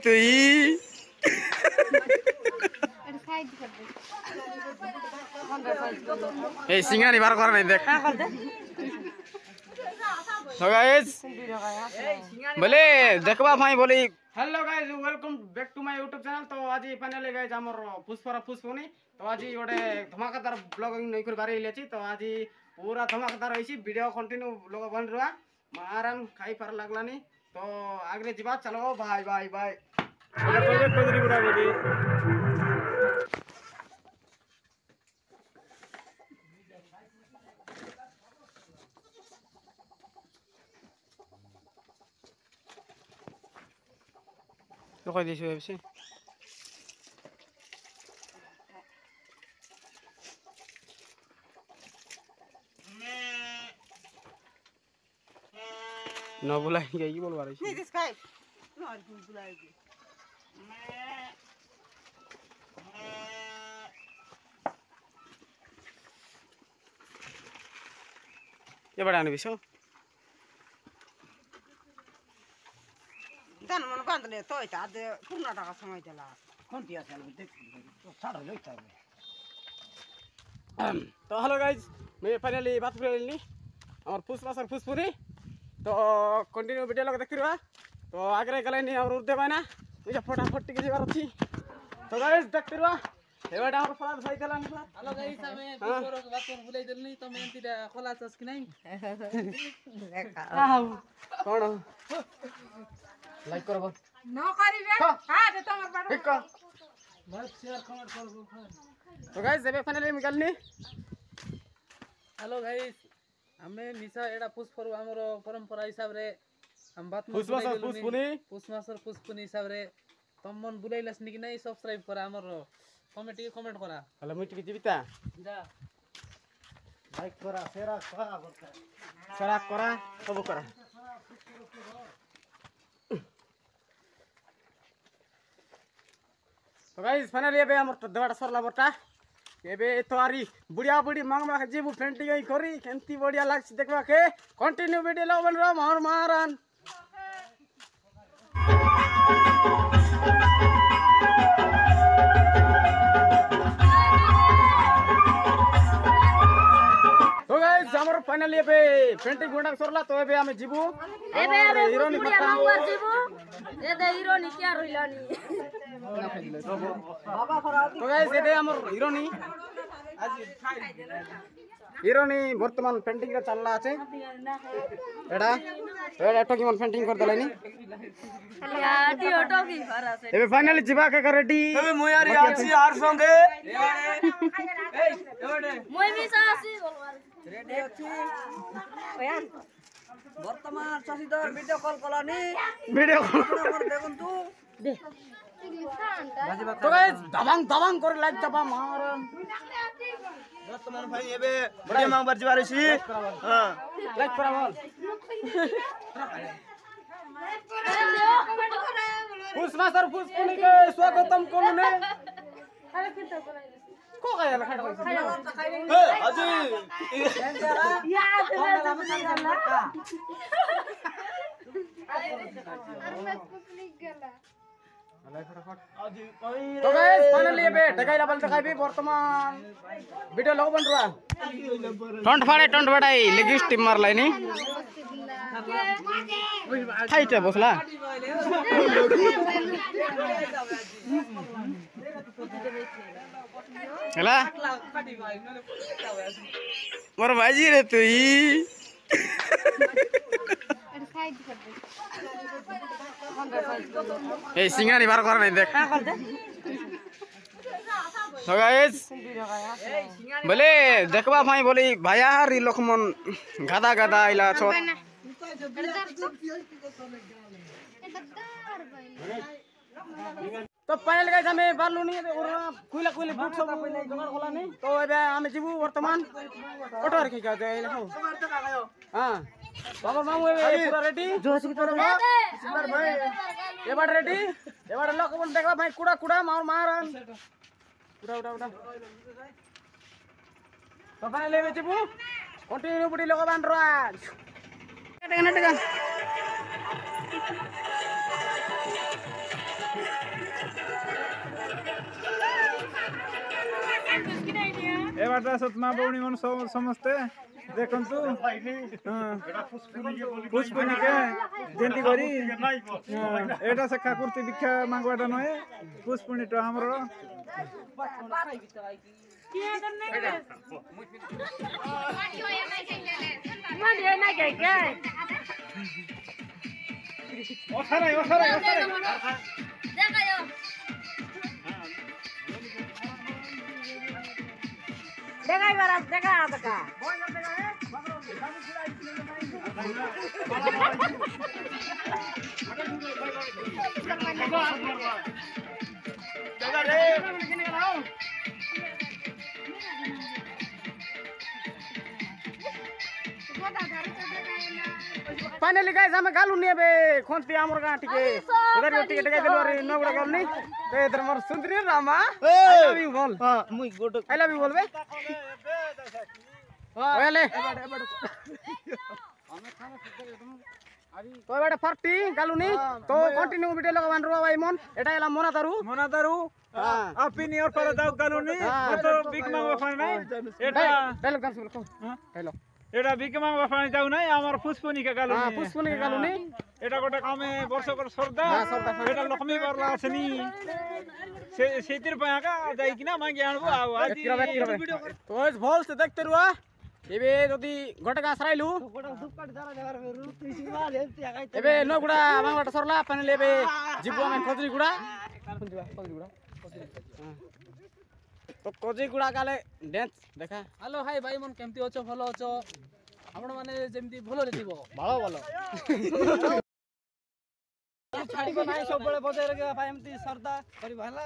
তুই এই সিঙ্গানি বার করা নাই দেখ তো গাইস বলে দেখবা ভাই বলি hello guys welcome back to my YouTube channel. तो आज फाइनली गाइस हमर पुष्परा पुष्पनी तो आज गोटे धमाकेदार ब्लॉगिंग नहीं कर बारे लेछि। तो आज पूरा धमाकेदार होइछि वीडियो कंटिन्यू लोग बन रहा मारन खाई पार लागलानी। तो आगे जीवा चलो बाय बाय बाय तो कह दिस वेबसे न बुलाई गई बोल बारे नहीं दिस खाए न बुलाएगी ये बड़ा आने बिसो दान मन बांधले तो इता दे पूर्ण टाका समय देला कोन दिया चल देख तो सारा लइता है। तो हेलो गाइस मैं फाइनली बात करली और पुष्पा सर पुष्पुरी तो कंटिन्यू वीडियो लोग देखि रहा। तो आगे गले नहीं और उर्दे बायना मुझे फटाफट टिके जेबार अछि। तो गाइस देखि रहा एबाडा और फराद भाई चला नहीं। हेलो गाइस हमें पुष्परो के बात को बुलाई देलनी तो मैं एंती खोला छस कि नहीं कौन लाइक करबो न करिबे हां दे तमर बाड़ ठीक कर लाइक शेयर कमेंट कर। तो गाइस जेबे फाइनली निकलनी। हेलो गाइस हमें निशा एडा पुष्परो हमर परंपरा हिसाब रे हम बात पुष्पा सर पुष्पुनी हिसाब रे तुम मन बुलाइलस नि कि नहीं सब्सक्राइब करा हमर कमेंट करा हेलो मुई टिके जीविता जा लाइक करा शेयर करा सब करा। तो गाइस फाइनली एबे हमर देवाटा सरला बटा एबे तोरी बुढ़िया बुढ़ी मांगमा जीबू पेंटिंग आई करी केंती बढ़िया लागछ देखबा के कंटिन्यू वीडियो लो बन रहा मोर मारन। तो गाइस हमर फाइनली एबे पेंटिंग गुंडा सरला तो एबे हम जीबू एबे हीरोनी बुढ़िया मांगवा जीबू ए दे हीरोनी क्या रोइलानी तो गाइस एबे हमर हीरोनी वर्तमान पेंटिंग रे चलला আছে एडा एडा टोकी मन पेंटिंग कर दलानी आटी ऑटो की भरा से एबे फाइनली जीवा के रेडी एबे मोयारी आसी आर संगे मोय भी सासी बोलवार रेडी अछि ओयान वर्तमान Shashidhar video call Kalani video मोर देखन तू दे तो गाइस दबांग दबांग कर लाइक दबा मारन वर्तमान भाई एबे वीडियो मांग बार जिबार छी हां लाइक करा बोल पुष्पा सर पुष्पुनी के स्वागतम कोनु ने को गया लखा ए हाजी याद तो गाइस फाइनली एबे ढगाई लेवल दिखाई वर्तमान वीडियो लोग बन रहा टंट फड़ाई लेगिस टीम मार लाइनी हाइट है बसला हेला मोर भाजी रे तुई ए सिंगानी बार करा नहीं देख तो गाइस बोले देखबा भाई बोली भाया री लखमन गादा गादा आइला छ। तो फाइनल गाइस हमें बालू नहीं और कुइला कुइला बुक सब जगह खोला नहीं। तो एबे हम जीबू वर्तमान ऑटो रखी का जाय हो हां बाबा मामू एबे पूरा रेडी जोश की तरह सिंगर भाई एबार रेडी एबार लोग बन देखबा भाई कुड़ा कुड़ा मार मारन उड़ा उड़ा उड़ा तो फाइनल एबे जीबू कंटिन्यू बुडी लोग बन रहा टका बाटा सतमा बौणी मन समस्ते देखंतु पुष्पुनी के जेंती करी एटा सखा कुर्ती भिक्षा मांगवाटा नहे पुष्पुनी तो हमरो फाइनली गाइस हमें गालू नहीं बे खोंती हमर गां टिके उधर टिके टिके दिलो रे नगुड़ा गाल नहीं तो इधर मोर सुंदरी रामा आई लव यू बोल हां मुई गुड आई लव यू बोल बे ओले तो बेटा 40 गालू नहीं तो कंटिन्यू वीडियो लगा बन रो भाई मन एटा एला मोना दारू हां अपनी और पर दाऊ गालू नहीं तो बिग मांगवा फाइन नहीं एटा डायलॉग डांस बोल हां डायलॉग एटा बिग मांगवा फाइन जाऊ नहीं हमर पुष्पुनी के गालू हां पुष्पुनी के गालू नहीं एटा गोटा कामे वर्ष कर सरदा एटा लक्ष्मी बरला छनी सेतिर पयाका जाई किना मांगे आनबो आज वीडियो तो भल से देखते रुआ एबे जदी गोटे गां सराइलु एबे नगुड़ा मांगवाटा सरला पानी लेबे जीबु हम खजरी गुड़ा तो खजरी गुड़ा काले डांस देखा हेलो हाय भाई मन केमती अछो भलो अछो आपण माने जेमती भलो रे दिबो भालो छाड़ीबो नाही सब बळे बजाय रखे भाई एमती सरदा करी भाला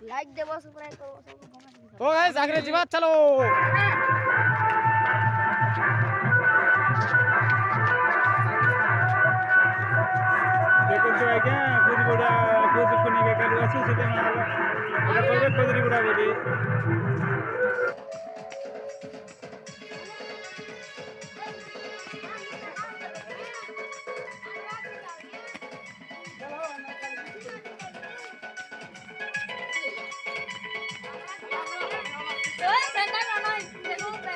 लाइक देबो सब्सक्राइब करो सब तो गाइस आगे जीवा चलो देखो जो है क्या कुछ गुड़ा कुछ पुनी के कालू अछि सेते माला एटा कोबे कोदरी गुड़ा बोली ओए सेंटर ना ना देखो पे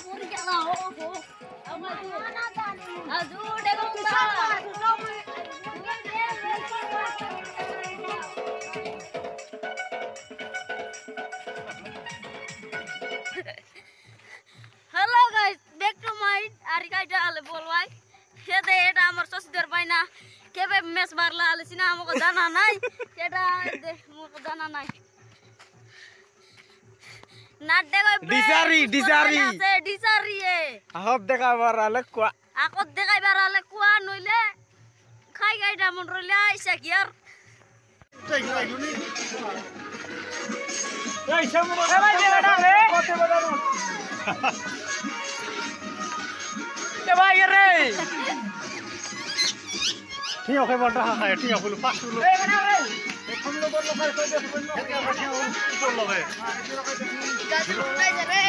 पूरी क्या हो आजू देखो hello guys back to my आरिकाइटा आले बोलवाई हे दे एटा हमर ससुदर बाइना केबे मेस मारला आले सिना हमको जाना नाही एटा दे हमको जाना नाही नाट देखो डिसारी ए हब देखा बराले कुआ आको देखाइ बराले कुआ नइले खाइ गाइटा मन रोले आइसा कियर ए समो ए भाई बेटा रे कोते बदानो ए भाई रे ठीक है बड़ा है ठीक है फुल पास फुल ए बना रे हम लोग और लोग को देख बन लो क्या बैठे हो बोल लो भाई रे